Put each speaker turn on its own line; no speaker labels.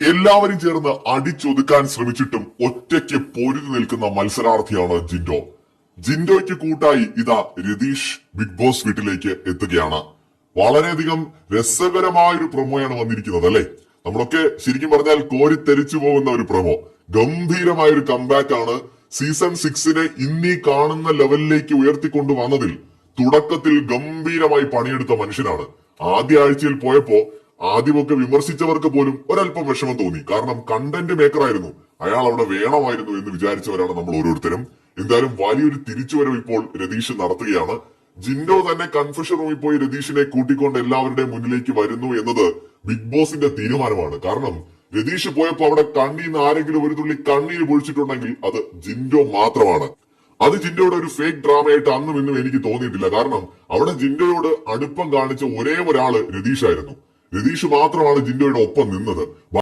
എല്ലാവരും ചേർന്ന് അടിച്ചൊതുക്കാൻ ശ്രമിച്ചിട്ടും ഒറ്റയ്ക്ക് പൊരുതി നിൽക്കുന്ന മത്സരാർത്ഥിയാണ് ജിൻഡോ. ജിൻഡോയ്ക്ക് കൂട്ടായി ഇതാ രതീഷ് ബിഗ് ബോസ് വീട്ടിലേക്ക് എത്തുകയാണ്. വളരെയധികം രസകരമായ ഒരു പ്രൊമോയാണ് വന്നിരിക്കുന്നത് അല്ലെ. നമ്മളൊക്കെ ശരിക്കും പറഞ്ഞാൽ കോരിത്തെരിച്ചു പോകുന്ന ഒരു പ്രൊമോ. ഗംഭീരമായ ഒരു കംബാക്ക് ആണ്. സീസൺ 6 ഇന്നീ കാണുന്ന ലെവലിലേക്ക് ഉയർത്തിക്കൊണ്ടു വന്നതിൽ തുടക്കത്തിൽ ഗംഭീരമായി പണിയെടുത്ത മനുഷ്യനാണ്. ആദ്യ ആഴ്ചയിൽ പോയപ്പോ ആദ്യമൊക്കെ വിമർശിച്ചവർക്ക് പോലും ഒരല്പം വിഷമം തോന്നി. കാരണം കണ്ടന്റ് മേക്കർ ആയിരുന്നു, അയാൾ അവിടെ വേണമായിരുന്നു എന്ന് വിചാരിച്ചവരാണ് നമ്മൾ ഓരോരുത്തരും. എന്തായാലും വലിയൊരു തിരിച്ചുവരവ് ഇപ്പോൾ രതീഷ് നടത്തുകയാണ്. ജിൻഡോ തന്നെ കൺഫഷൻ റൂമിൽ പോയി രതീഷിനെ കൂട്ടിക്കൊണ്ട് എല്ലാവരുടെയും മുന്നിലേക്ക് വരുന്നു എന്നത് ബിഗ് ബോസിന്റെ തീരുമാനമാണ്. കാരണം രതീഷ് പോയപ്പോ അവിടെ കണ്ണീന്ന് ആരെങ്കിലും ഒരു തുള്ളി കണ്ണീര് പൊഴിച്ചിട്ടുണ്ടെങ്കിൽ അത് ജിൻഡോ മാത്രമാണ്. അത് ജിൻഡോയുടെ ഒരു ഫേക്ക് ഡ്രാമയായിട്ട് അന്നും ഇന്നും എനിക്ക് തോന്നിയിട്ടില്ല. കാരണം അവിടെ ജിൻഡോയോട് അടുപ്പം കാണിച്ച ഒരേ ഒരാള് രതീഷായിരുന്നു. രതീഷ് മാത്രമാണ് ജിൻഡോയുടെ ഒപ്പം നിന്നത്.